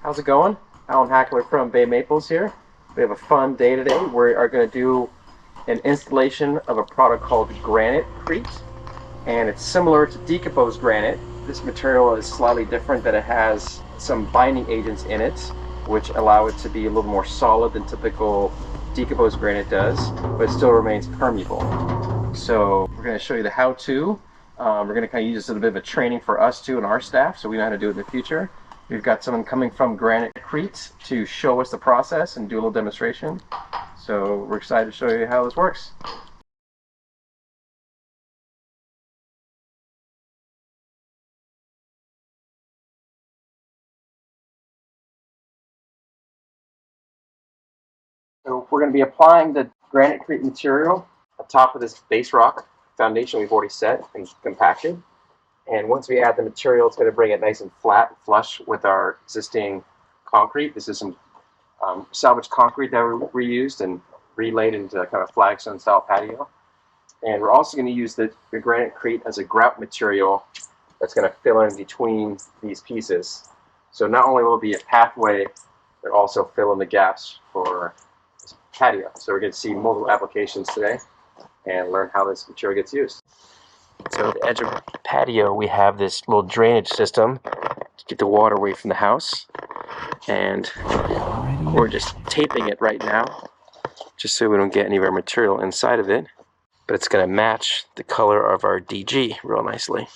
How's it going? Alan Hackler from Bay Maples here. We have a fun day today. We are going to do an installation of a product called GraniteCrete, and it's similar to decomposed granite. This material is slightly different, that it has some binding agents in it which allow it to be a little more solid than typical decomposed granite does, but it still remains permeable. So we're going to show you the how-to. We're going to kind of use this as a bit of a training for us too and our staff, so we know how to do it in the future. We've got someone coming from GraniteCrete to show us the process and do a little demonstration. So we're excited to show you how this works. So we're going to be applying the GraniteCrete material on top of this base rock foundation we've already set and compacted. And once we add the material, it's going to bring it nice and flat, flush with our existing concrete. This is some salvaged concrete that we reused and relaid into kind of flagstone style patio. And we're also going to use the GraniteCrete as a grout material that's going to fill in between these pieces. So not only will it be a pathway, but also fill in the gaps for this patio. So we're going to see multiple applications today and learn how this material gets used. So at the edge of the patio, we have this little drainage system to get the water away from the house. And we're just taping it right now, just so we don't get any of our material inside of it. But it's going to match the color of our DG real nicely.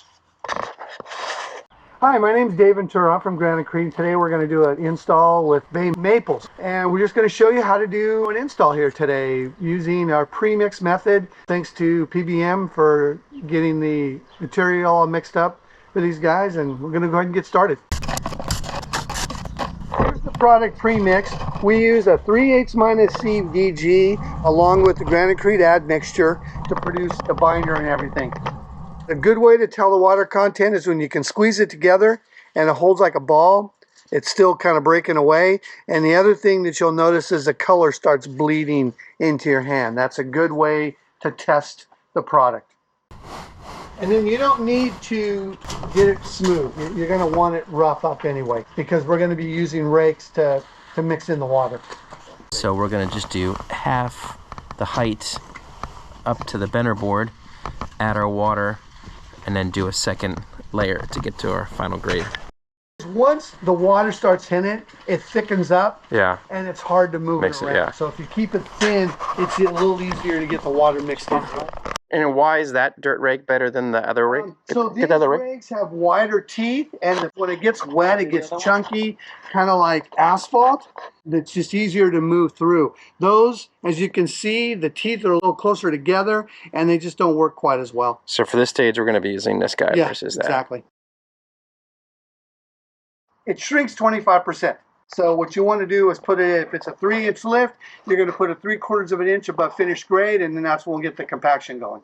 Hi, my name is Dave Ventura. I'm from GraniteCrete. Today we're going to do an install with Bay Maples. And we're just going to show you how to do an install here today using our pre-mix method. Thanks to PBM for getting the material all mixed up for these guys. And we're going to go ahead and get started. Here's the product pre-mixed. We use a 3/8 C DG along with the GraniteCrete admixture to produce the binder and everything. A good way to tell the water content is when you can squeeze it together and it holds like a ball. It's still kind of breaking away. And the other thing that you'll notice is the color starts bleeding into your hand. That's a good way to test the product. And then you don't need to get it smooth. You're going to want it rough up anyway, because we're going to be using rakes to mix in the water. So we're going to just do half the height up to the bender board, add our water, and then do a second layer to get to our final grade. Once the water starts hitting it, it thickens up. Yeah. And it's hard to move it around. Yeah. So if you keep it thin, it's a little easier to get the water mixed in. And why is that dirt rake better than the other rake? So these rakes have wider teeth, and when it gets wet, it gets chunky, kind of like asphalt. It's just easier to move through. Those, as you can see, the teeth are a little closer together, and they just don't work quite as well. So for this stage, we're going to be using this guy versus that. Exactly. It shrinks 25%. So what you want to do is put it, if it's a 3-inch lift, you're going to put a 3/4 of an inch above finished grade, and then that's when we'll get the compaction going.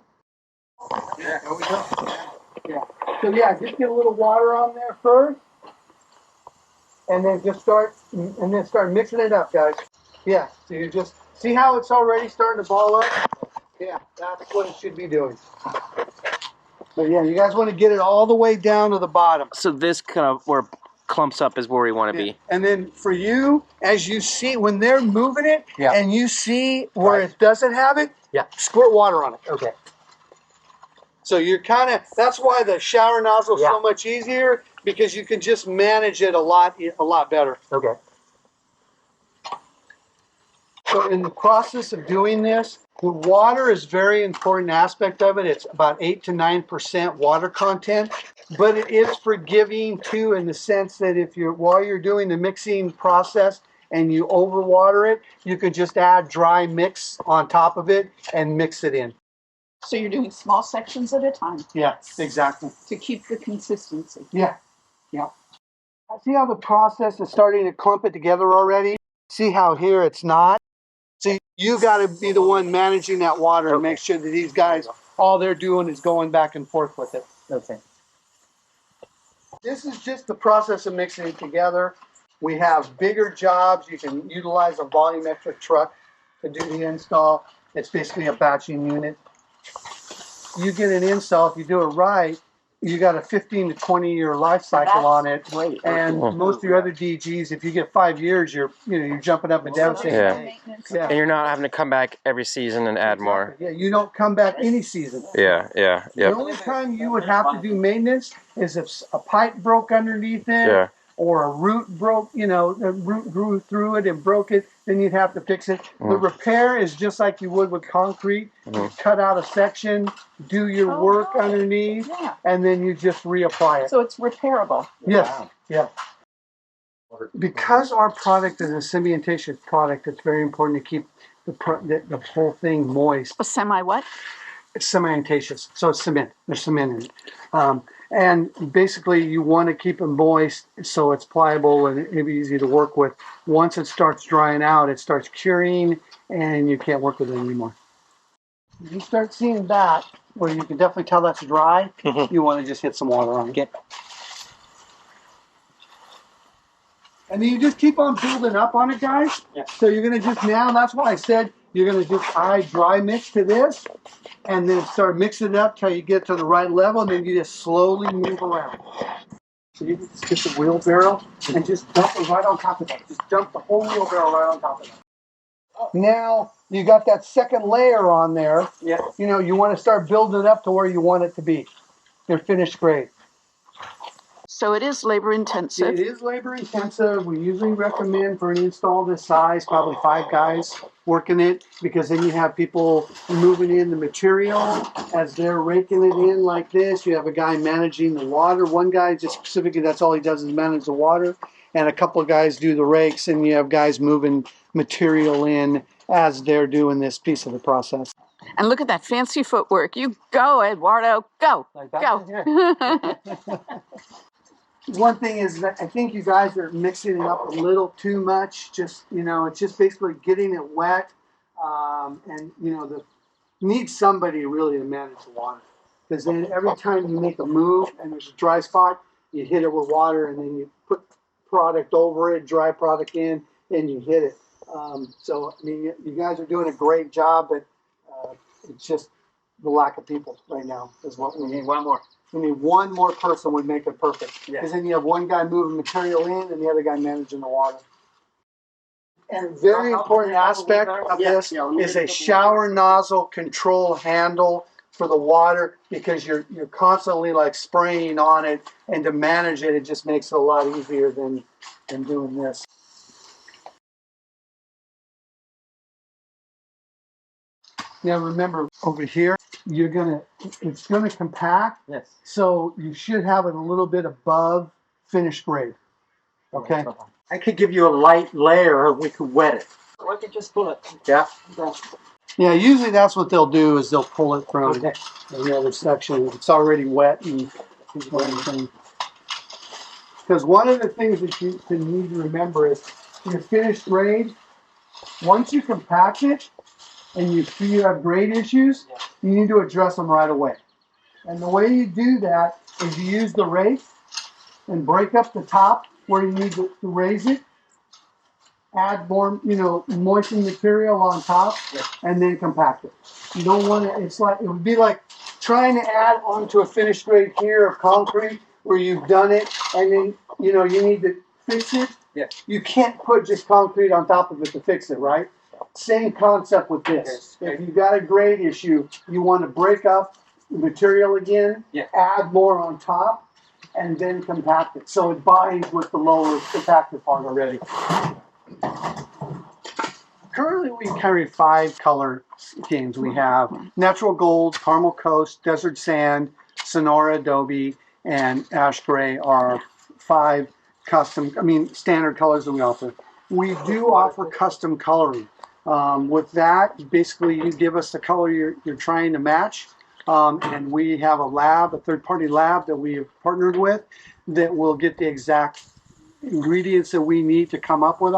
Yeah, there we go. Yeah. So yeah, just get a little water on there first, and then just start mixing it up, guys. Yeah. So you just see how it's already starting to ball up. Yeah, that's what it should be doing. But yeah, you guys want to get it all the way down to the bottom. So this kind of where clumps up is where we want to be. And then for you, as you see, when they're moving it, and you see where it doesn't have it, squirt water on it. Okay. So you're kind of, that's why the shower nozzle is so much easier, because you can just manage it a lot better. Okay. So in the process of doing this, the water is a very important aspect of it. It's about 8 to 9% water content, but it is forgiving too, in the sense that if while you're doing the mixing process and you overwater it, you can just add dry mix on top of it and mix it in. So you're doing small sections at a time. Yeah, exactly. To keep the consistency. Yeah, yeah. See how the process is starting to clump it together already? See how here it's not? So you got to be the one managing that water and make sure that these guys, all they're doing is going back and forth with it. Okay. This is just the process of mixing it together. We have bigger jobs. You can utilize a volumetric truck to do the install. It's basically a batching unit. You get an install, if you do it right, you got a 15 to 20 year life cycle on it. Great. And most of your other DGs, if you get 5 years, you're jumping up and down saying, Yeah. hey, And you're not having to come back every season and add more. yeah, you don't come back any season. Yeah, yeah, The yeah. only time you would have to do maintenance is if a pipe broke underneath it, Yeah. or a root broke, the root grew through it and broke it, then you'd have to fix it. The repair is just like you would with concrete. You cut out a section, do your work underneath, and then you just reapply it. So it's repairable. Yes, yeah. Because our product is a cementitious product, it's very important to keep the whole thing moist. A semi what? It's cementitious, so it's cement. There's cement in it. And basically, you want to keep it moist so it's pliable and it'll be easy to work with. Once it starts drying out, it starts curing, and you can't work with it anymore. If you start seeing that, where you can definitely tell that's dry, you want to just hit some water on it. And then you just keep on building up on it, guys. Yeah. So you're going to just now, that's why I said you're going to just dry mix to this, and then start mixing it up till you get to the right level, and then you just slowly move around. So you just get the wheelbarrow and just dump it right on top of that. Just dump the whole wheelbarrow right on top of that. Now you got that second layer on there. Yeah. You want to start building it up to where you want it to be. Your finished grade. So it is labor intensive. It is labor intensive. We usually recommend for an install this size, probably 5 guys working it, because then you have people moving in the material as they're raking it in like this. You have a guy managing the water. One guy just specifically, that's all he does is manage the water. And a couple of guys do the rakes, and you have guys moving material in as they're doing this piece of the process. And look at that fancy footwork. You go, Eduardo. Go. Like that? Go. Yeah. One thing is that I think you guys are mixing it up a little too much. Just, it's just basically getting it wet. And, you need somebody really to manage the water. Because then every time you make a move and there's a dry spot, you hit it with water, and then you put product over it, dry product in, and you hit it. So, you guys are doing a great job, but it's just the lack of people right now is what we need. One more. We need one more person would make it perfect. Because then you have one guy moving material in and the other guy managing the water. And a very important aspect of this is a shower nozzle control handle for the water, because you're constantly like spraying on it, and to manage it, it just makes it a lot easier than doing this. Now remember, over here, it's gonna compact. Yes. So you should have it a little bit above finished grade. Okay. I could give you a light layer, we could wet it. Or I could just pull it. Yeah. Yeah, usually that's what they'll do, is they'll pull it from the other section. It's already wet and everything. Because one of the things that you need to remember is your finished grade, once you compact it, and you see you have grade issues, you need to address them right away. And the way you do that is you use the rake and break up the top where you need to raise it, add more, moisten material on top, and then compact it. You don't want to, it would be like trying to add onto a finished grade here of concrete where you've done it, and then, you need to fix it. Yeah. You can't put just concrete on top of it to fix it, right? Same concept with this. If you've got a grade issue, you want to break up the material again, add more on top, and then compact it. So it binds with the lower compacted part already. Currently, we carry 5 color schemes. We have natural gold, caramel coast, desert sand, Sonora adobe, and ash gray are 5 standard colors that we offer. We do offer custom coloring. With that, basically you give us the color you're trying to match, and we have a third-party lab that we have partnered with that will get the exact ingredients that we need to come up with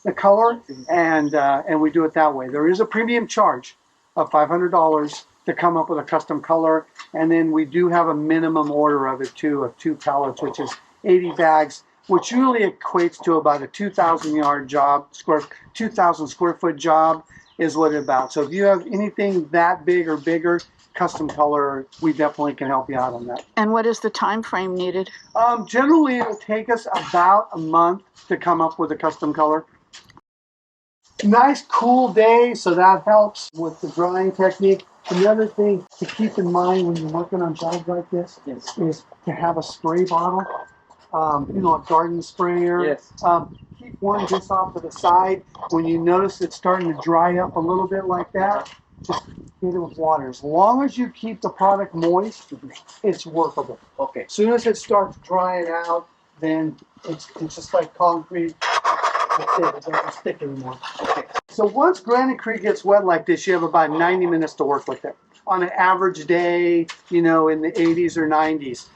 the color, and we do it that way. There is a premium charge of $500 to come up with a custom color, and then we do have a minimum order of it too, of 2 pallets, which is 80 bags, which usually equates to about a 2,000 yard job, 2,000 square foot job is what it's about. So if you have anything that big or bigger, custom color, we definitely can help you out on that. And what is the time frame needed? Generally, it'll take us about a month to come up with a custom color. Nice cool day, so that helps with the drying technique. Another thing to keep in mind when you're working on jobs like this is to have a spray bottle, you know, a garden sprayer. Yes. Keep one just off to the side. When you notice it's starting to dry up a little bit like that, just hit it with water. As long as you keep the product moist, it's workable. Okay. As soon as it starts drying out, then it's just like concrete. That's it. It doesn't stick anymore. Okay. So once GraniteCrete gets wet like this, you have about 90 minutes to work with it. On an average day, you know, in the 80s or 90s.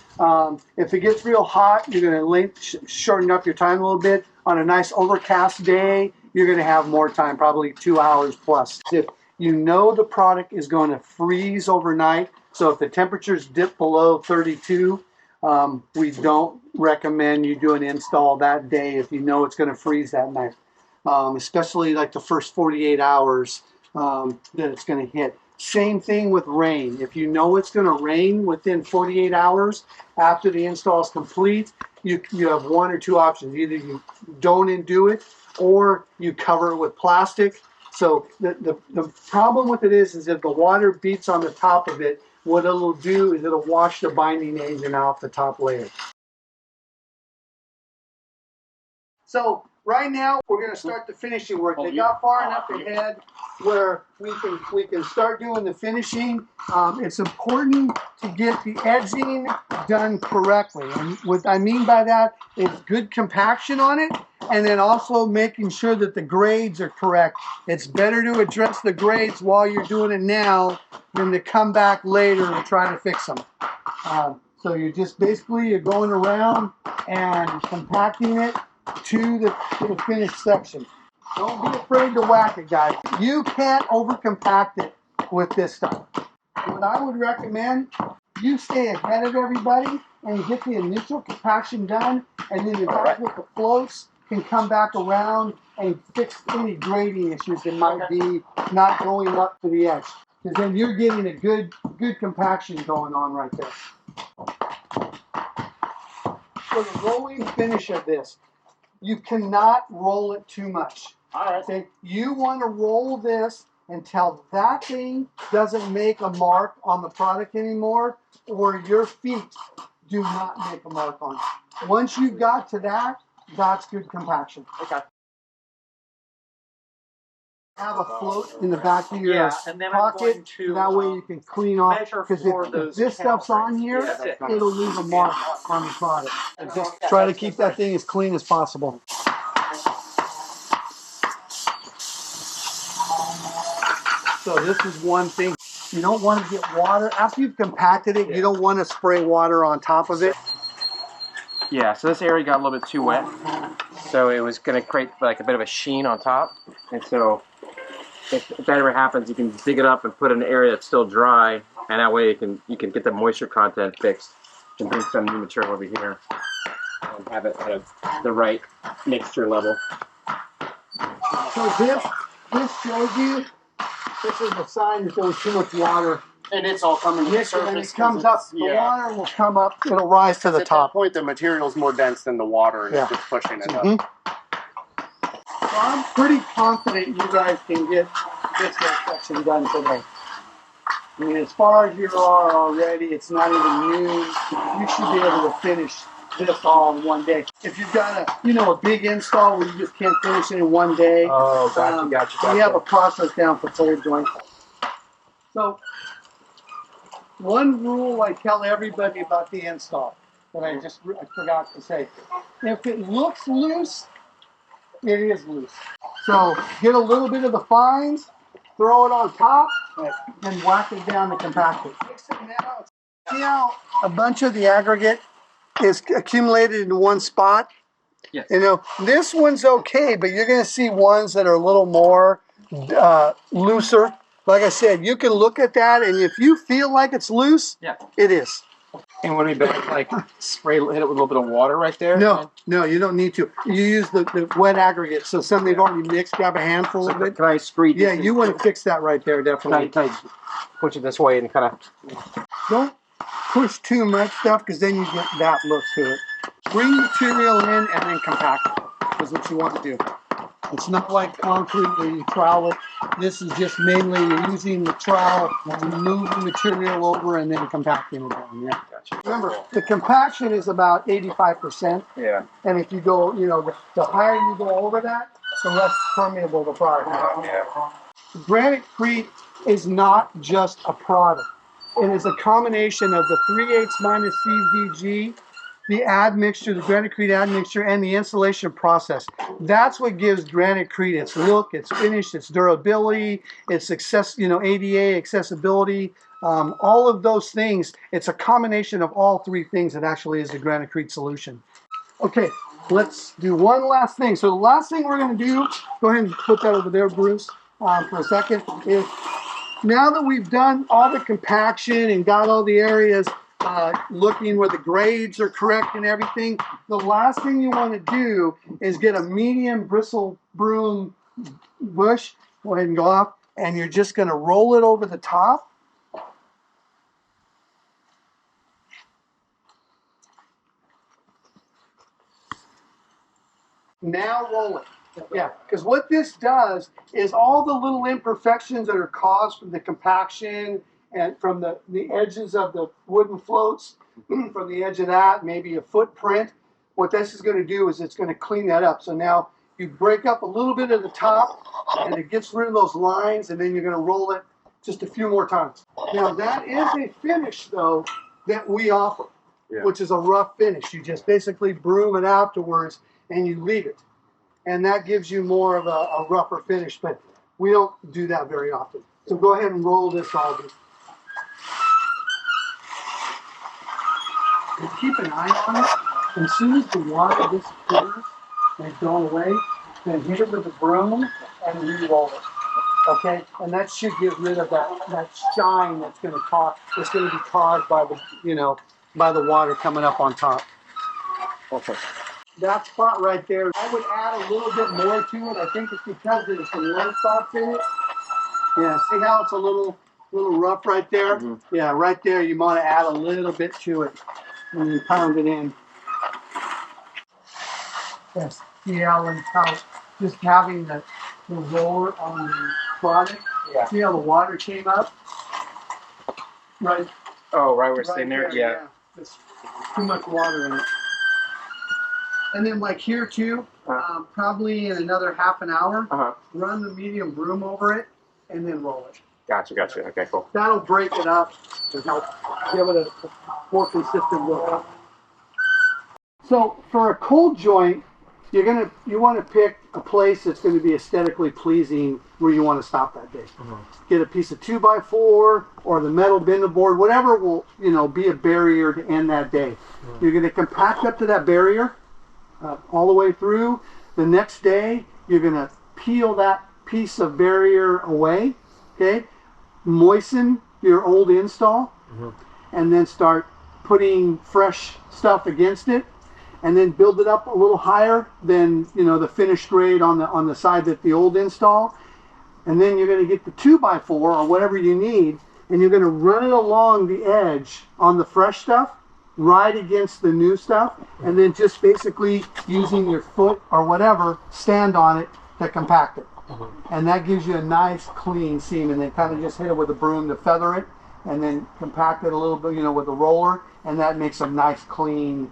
If it gets real hot, you're going to shorten up your time a little bit. On a nice overcast day, you're going to have more time, probably 2 hours plus. If you know the product is going to freeze overnight, so if the temperatures dip below 32, we don't recommend you do an install that day if you know it's going to freeze that night, especially like the first 48 hours that it's going to hit. Same thing with rain. If you know it's going to rain within 48 hours after the install is complete, you have one or two options. Either you don't undo it or you cover it with plastic. So the problem with it is if the water beats on the top of it, what it'll do is it'll wash the binding agent off the top layer. So right now we're going to start the finishing work. They got far enough ahead where we can start doing the finishing. It's important to get the edging done correctly. And what I mean by that is good compaction on it, and then also making sure that the grades are correct. It's better to address the grades while you're doing it now than to come back later and try to fix them. So you're just basically you're going around and compacting it to the finished section. Don't be afraid to whack it, guys. You can't over compact it with this stuff. What I would recommend, you stay ahead of everybody and get the initial compaction done, and then the guys with the floats can come back around and fix any grading issues that might be not going up to the edge. Because then you're getting a good compaction going on right there. For the rolling finish of this, you cannot roll it too much. All right. Okay? You want to roll this until that thing doesn't make a mark on the product anymore, or your feet do not make a mark on it. Once you've got to that, that's good compaction. Okay. Have a float in the back of your pocket, that way you can clean off, because if this stuff's on here, it'll leave a mark on the product. And just try to keep that thing as clean as possible. So this is one thing. You don't want to get water. After you've compacted it, you don't want to spray water on top of it. Yeah, so this area got a little bit too wet. So it was going to create like a bit of a sheen on top. And so if that ever happens, you can dig it up and put it in an area that's still dry. And that way you can get the moisture content fixed. And bring some new material over here. And have it at the right mixture level. So this shows you, this is a sign that there was too much water. And it's all coming to the surface. And it comes up, the water will come up, it'll rise to the top. At that point, the material's more dense than the water, and it's just pushing it up. So I'm pretty confident you guys can get this section done today. I mean, as far as you are already, it's not even new. You should be able to finish this all in one day. If you've got a big install where you just can't finish it in one day, we have a process down for third joint. So one rule I tell everybody about the install that I forgot to say: if it looks loose, it is loose. So get a little bit of the fines, throw it on top, and whack it down to compact it. See how a bunch of the aggregate is accumulated in one spot? Yes. You know, this one's okay, but you're going to see ones that are a little more looser. Like I said, you can look at that, and if you feel like it's loose, it is. And when we back, like spray, hit it with a little bit of water right there. No, you don't need to. You use the wet aggregate. So something they've already mixed, grab a handful of it. Can I screed? Yeah, you want to fix that right there, definitely. Can I Push it this way and kind of. Don't push too much stuff because then you get that look to it. Bring material in and then compact it is what you want to do. It's not like concrete where you trowel it. This is just mainly you're using the trowel to move the material over and then compacting it down. Yeah. Gotcha. Remember, the compaction is about 85%. Yeah. And if you go, the higher you go over that, the less permeable the product is. Yeah. GraniteCrete is not just a product. It is a combination of the 3/8 minus CVG, the admixture, the GraniteCrete admixture, and the installation process. That's what gives GraniteCrete its look, its finish, its durability, its ADA accessibility, all of those things. It's a combination of all three things that actually is the GraniteCrete solution. Okay, let's do one last thing. So the last thing we're going to do, go ahead and put that over there, Bruce, for a second, is now that we've done all the compaction and got all the areas looking where the grades are correct and everything, the last thing you want to do is get a medium bristle broom bush. Go ahead and go off, and you're just going to roll it over the top. Now roll it. Yeah, because what this does is all the little imperfections that are caused from the compaction and from the edges of the wooden floats, from the edge of that, maybe a footprint. What this is going to do is it's going to clean that up. So now you break up a little bit of the top and it gets rid of those lines, and then you're going to roll it just a few more times. Now that is a finish though that we offer, which is a rough finish. You just basically broom it afterwards and you leave it. And that gives you more of a rougher finish, but we don't do that very often. So go ahead and roll this, Aubrey. And keep an eye on it. As soon as the water disappears and go away, then hit it with a broom and re-roll it. Okay? And that should get rid of that shine that's going to be caused by the by the water coming up on top. Okay. That spot right there, I would add a little bit more to it. I think it's because there's some low spots in it. Yeah, see how it's a little rough right there? Mm-hmm. Yeah, right there you want to add a little bit to it and then pound it in. Yes, see Alan, how just having the roller on the product, see how the water came up? Right. Oh, right where it's sitting there? Yeah. There's too much water in it. And then like here too, probably in another half an hour, run the medium broom over it and then roll it. Gotcha. Okay, cool. That'll break it up and help give it a more consistent look. So for a cold joint, you want to pick a place that's going to be aesthetically pleasing where you want to stop that day. Get a piece of 2x4 or the metal bender board, whatever will be a barrier to end that day. You're going to compact up to that barrier. All the way through. The next day, you're going to peel that piece of barrier away, okay? Moisten your old install, and then start putting fresh stuff against it, and then build it up a little higher than the finished grade on the side that the old install, and then you're going to get the 2x4 or whatever you need, and you're going to run it along the edge on the fresh stuff, right against the new stuff, and then just basically using your foot or whatever, stand on it to compact it. And that gives you a nice clean seam, and then kind of just hit it with a broom to feather it, and then compact it a little bit, with a roller, and that makes a nice clean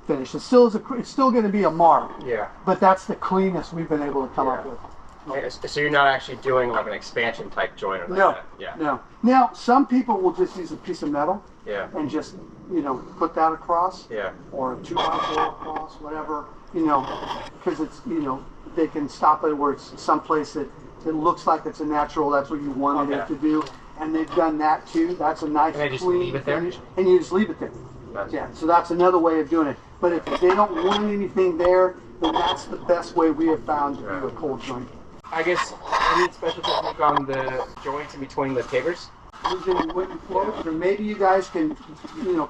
finish. It's still going to be a mark, but that's the cleanest we've been able to come up with. So you're not actually doing like an expansion type joint or like that? No. Now, some people will just use a piece of metal and just, put that across or a 2x4 across, whatever, because it's, they can stop it where it's someplace that it looks like it's a natural, that's what you wanted it to do. And they've done that too. That's a nice clean finish. And you just leave it there. Yeah, so that's another way of doing it. But if they don't want anything there, then that's the best way we have found to do a cold joint. I guess I need special technique on the joints in between the pavers. using wooden floats, or maybe you guys can,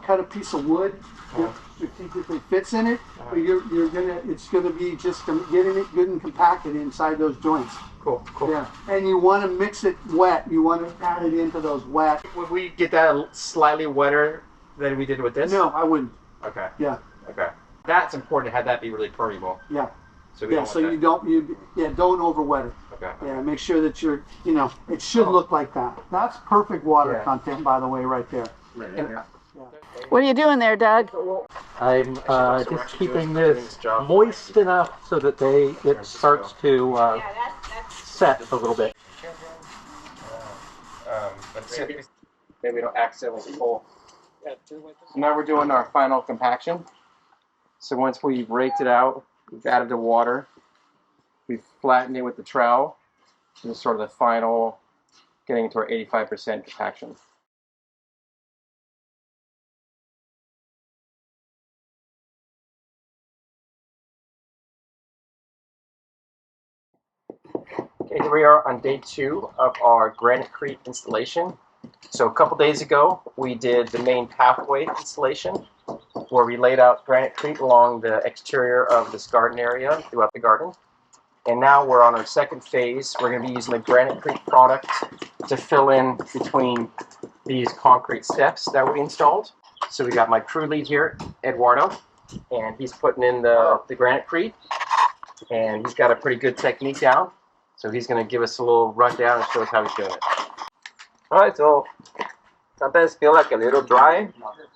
cut a piece of wood that strategically fits in it. But it's gonna be just getting it good and compacted inside those joints. Cool, cool. Yeah, and you want to mix it wet. You want to add it into those wet. Would we get that slightly wetter than we did with this? No, I wouldn't. Okay. Yeah. Okay. That's important to have that be really permeable. Yeah. So we don't want you that. don't over wet it. Okay. Yeah, make sure that it should look like that. That's perfect water content, by the way, right there. What are you doing there, Doug? I'm just keeping this moist enough so that it starts to set a little bit. Maybe we don't accidentally pull. Now we're doing our final compaction. So once we've raked it out, we've added the water, we've flattened it with the trowel. This is sort of the final, getting into our 85% compaction. Okay, here we are on day 2 of our GraniteCrete installation. So a couple days ago, we did the main pathway installation, where we laid out GraniteCrete along the exterior of this garden area throughout the garden. And now we're on our second phase. We're going to be using the GraniteCrete product to fill in between these concrete steps that we installed. So we got my crew lead here, Eduardo, and he's putting in the GraniteCrete, and he's got a pretty good technique down. So he's going to give us a little rundown and show us how he's doing it. Alright, so sometimes feel like a little dry,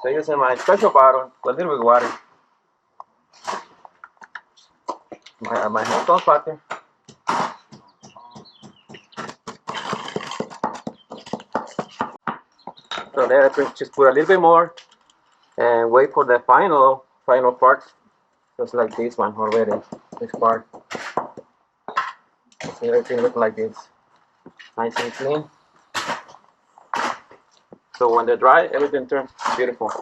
so using my special bottle with a little bit of water. My hand goes water. So then I just put a little bit more and wait for the final part, just like this one already. This part. Everything looks like this, nice and clean. So when they're dry, everything turns beautiful.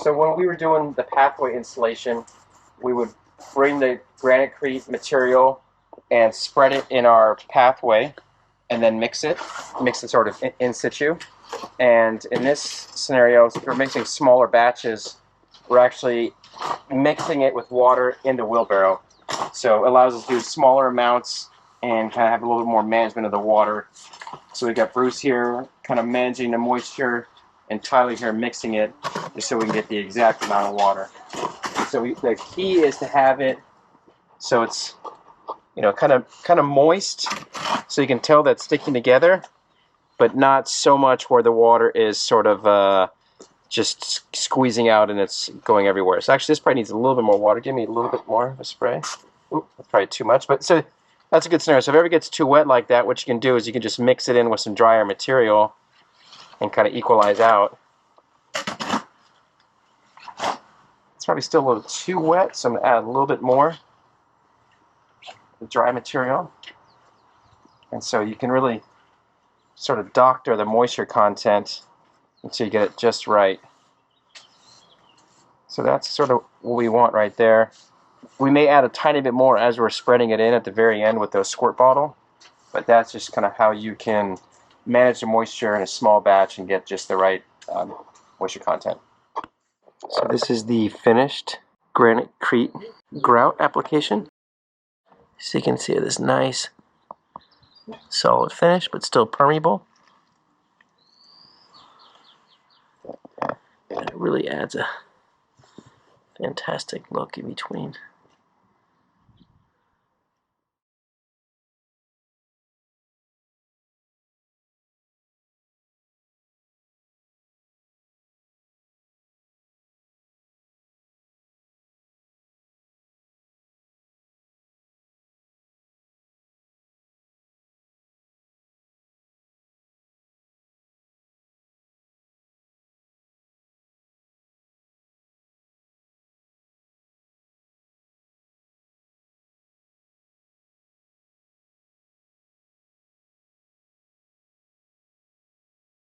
So when we were doing the pathway installation, we would bring the GraniteCrete material and spread it in our pathway, and then mix it sort of in situ. And in this scenario, if we're mixing smaller batches, we're actually mixing it with water in the wheelbarrow. So it allows us to do smaller amounts and kind of have a little bit more management of the water. So we got Bruce here kind of managing the moisture, and Tyler here mixing it just so we can get the exact amount of water. So the key is to have it so it's kind of moist, so you can tell that's sticking together, but not so much where the water is sort of just squeezing out and it's going everywhere. So actually this probably needs a little bit more water. Give me a little bit more of a spray. Ooh, that's probably too much, but so that's a good scenario. So if it ever gets too wet like that, what you can do is you can just mix it in with some drier material and kind of equalize out. It's probably still a little too wet, so I'm going to add a little bit more the dry material. And so you can really sort of doctor the moisture content until you get it just right. So that's sort of what we want right there. We may add a tiny bit more as we're spreading it in at the very end with the squirt bottle, but that's just kind of how you can manage the moisture in a small batch and get just the right moisture content. So this is the finished GraniteCrete grout application. So you can see this nice solid finish, but still permeable. And it really adds a fantastic look in between.